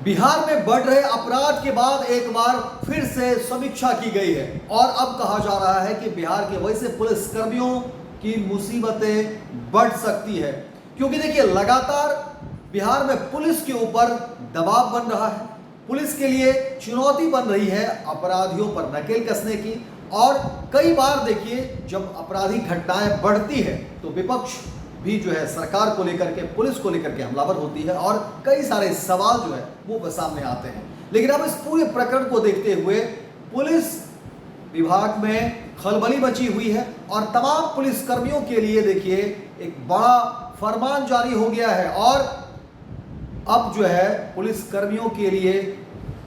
बिहार में बढ़ रहे अपराध के बाद एक बार फिर से समीक्षा की गई है और अब कहा जा रहा है कि बिहार के वैसे पुलिसकर्मियों की मुसीबतें बढ़ सकती है, क्योंकि देखिए लगातार बिहार में पुलिस के ऊपर दबाव बन रहा है। पुलिस के लिए चुनौती बन रही है अपराधियों पर नकेल कसने की, और कई बार देखिए जब आपराधिक घटनाएं बढ़ती है तो विपक्ष भी जो है सरकार को लेकर के, पुलिस को लेकर के हमलावर होती है और कई सारे सवाल जो है वो सामने आते हैं। लेकिन अब इस पूरे प्रकरण को देखते हुए पुलिस विभाग में खलबली मची हुई है और तमाम पुलिसकर्मियों के लिए देखिए एक बड़ा फरमान जारी हो गया है और अब जो है पुलिसकर्मियों के लिए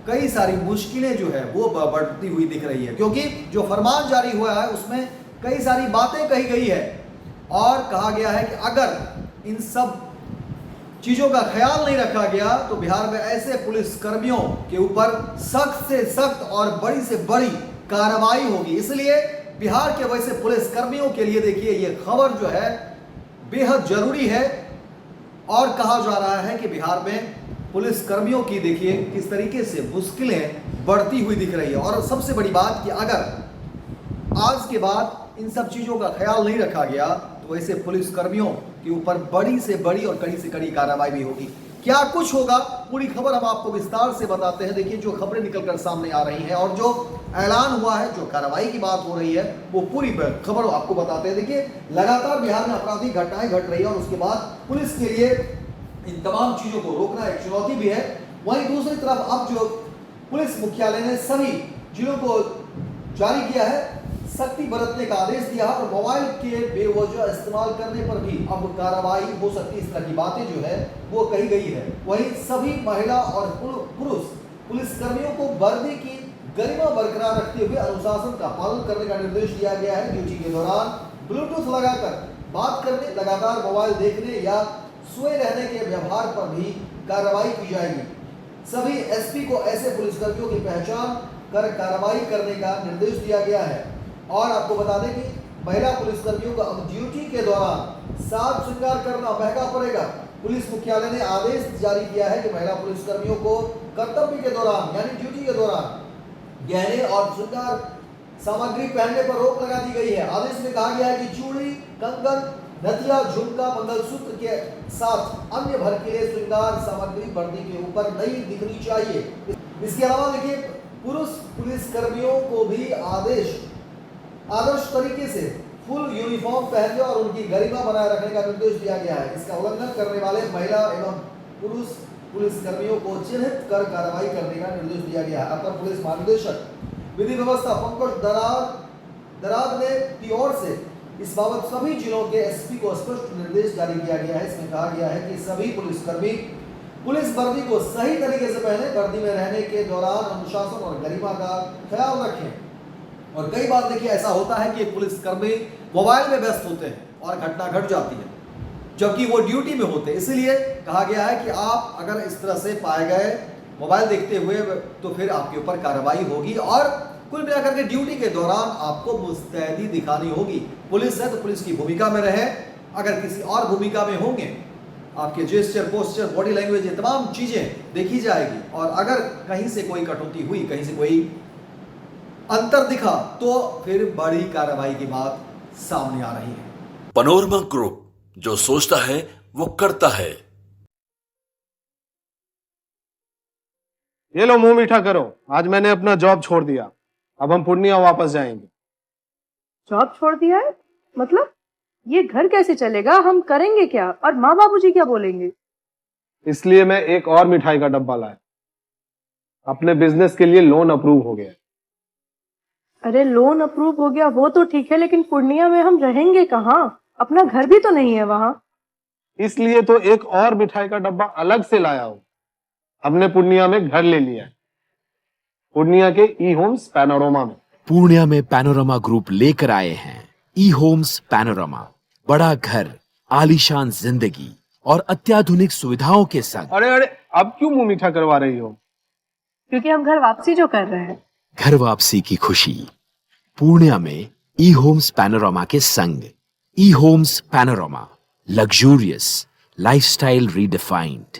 कई सारी मुश्किलें जो है वो बढ़ती हुई दिख रही है, क्योंकि जो फरमान जारी हुआ है उसमें कई सारी बातें कही गई है और कहा गया है कि अगर इन सब चीजों का ख्याल नहीं रखा गया तो बिहार में ऐसे पुलिसकर्मियों के ऊपर सख्त से सख्त और बड़ी से बड़ी कार्रवाई होगी। इसलिए बिहार के वैसे पुलिसकर्मियों के लिए देखिए ये खबर जो है बेहद जरूरी है और कहा जा रहा है कि बिहार में पुलिसकर्मियों की देखिए किस तरीके से मुश्किलें बढ़ती हुई दिख रही है। और सबसे बड़ी बात कि अगर आज के बाद इन सब चीज़ों का ख्याल नहीं रखा गया तो ऐसे पुलिसकर्मियों के ऊपर बड़ी से बड़ी और कड़ी से कड़ी कार्रवाई भी होगी। क्या कुछ होगा, पूरी खबर हम आपको विस्तार से बताते हैं। देखिए जो खबरें निकलकर सामने आ रही हैं और जो ऐलान हुआ है, जो कार्रवाई की बात हो रही है, वो पूरी खबर आपको बताते हैं। देखिए लगातार बिहार में आपराधिक घटनाएं घट रही है और उसके बाद पुलिस के लिए इन तमाम चीजों को रोकना एक चुनौती भी है। वहीं दूसरी तरफ अब जो पुलिस मुख्यालय ने सभी जिलों को जारी किया है, सख्ती बरतने का आदेश दिया और मोबाइल के बेवजह इस्तेमाल करने पर भी अब कार्रवाई हो सकती है। इस तरह की बातें जो है वो कही गई है। वहीं सभी महिला और पुरुष पुलिसकर्मियों को वर्दी की गरिमा बरकरार रखते हुए अनुशासन का पालन करने का निर्देश दिया गया है। ड्यूटी के दौरान ब्लूटूथ लगाकर बात करने, लगातार मोबाइल देखने या सोए रहने के व्यवहार पर भी कार्रवाई की जाएगी। सभी एसपी को ऐसे पुलिसकर्मियों की पहचान कर कार्रवाई करने का निर्देश दिया गया है। और आपको बता दें कि महिला पुलिसकर्मियों को अब ड्यूटी के दौरान साज श्रृंगार करना महंगा पड़ेगा। पुलिस मुख्यालय ने आदेश जारी किया है कि महिला पुलिसकर्मियों को कर्तव्य के दौरान यानी ड्यूटी के दौरान गहने और श्रृंगार सामग्री पहनने पर रोक लगा दी गई है। आदेश में कहा गया है कि चूड़ी, कंगन, नथिया, झुमका, मंगलसूत्र के साथ अन्य भड़कीले श्रृंगार सामग्री वर्दी के ऊपर नहीं दिखनी चाहिए। इसके अलावा देखिए पुरुष पुलिसकर्मियों को भी आदर्श तरीके से फुल यूनिफॉर्म पहनने और उनकी गरिमा बनाए रखने का निर्देश दिया गया है। इसका उल्लंघन करने वाले महिला एवं पुरुष पुलिसकर्मियों को चिन्हित कर कार्रवाई करने का निर्देश दिया गया है। अपर पुलिस महानिदेशक विधि व्यवस्था पंकज दराद ने की ओर से इस बाबत सभी जिलों के एसपी को स्पष्ट निर्देश जारी किया गया है। इसमें कहा गया है कि सभी पुलिसकर्मी पुलिस वर्दी को सही तरीके से पहने, वर्दी में रहने के दौरान अनुशासन और गरिमा का ख्याल रखें। और कई बार देखिए ऐसा होता है कि पुलिसकर्मी मोबाइल में व्यस्त होते हैं और घटना घट जाती है जबकि वो ड्यूटी में होते हैं। इसलिए कहा गया है कि आप अगर इस तरह से पाए गए मोबाइल देखते हुए तो फिर आपके ऊपर कार्रवाई होगी और कुल मिलाकर के ड्यूटी के दौरान आपको मुस्तैदी दिखानी होगी। पुलिस है तो पुलिस की भूमिका में रहे, अगर किसी और भूमिका में होंगे आपके जेस्चर, पोस्चर, बॉडी लैंग्वेज, ये तमाम चीजें देखी जाएगी और अगर कहीं से कोई कटौती हुई, कहीं से कोई अंतर दिखा तो फिर बड़ी कार्रवाई की बात सामने आ रही है। पैनोरमा ग्रुप, जो सोचता है वो करता है। ये लो मुंह मीठा करो, आज मैंने अपना जॉब छोड़ दिया, अब हम पूर्णिया वापस जाएंगे। जॉब छोड़ दिया है? मतलब ये घर कैसे चलेगा? हम करेंगे क्या और माँ बाबूजी क्या बोलेंगे? इसलिए मैं एक और मिठाई का डब्बा लाया। अपने बिजनेस के लिए लोन अप्रूव हो गया। अरे लोन अप्रूव हो गया वो तो ठीक है, लेकिन पूर्णिया में हम रहेंगे कहाँ? अपना घर भी तो नहीं है वहाँ। इसलिए तो एक और मिठाई का डब्बा अलग से लाया हूँ। हमने पूर्णिया में घर ले लिया है, पूर्णिया के ई होम्स पैनोरमा में। पूर्णिया में पैनोरमा ग्रुप लेकर आए हैं ई होम्स पैनोरमा। बड़ा घर, आलीशान जिंदगी और अत्याधुनिक सुविधाओं के संग। अरे अब क्यों मुंह मीठा करवा रही हो? क्योंकि हम घर वापसी जो कर रहे हैं। घर वापसी की खुशी पूर्णिया में ई होम्स पैनोरमा के संग। ई Homes Panorama, luxurious lifestyle redefined.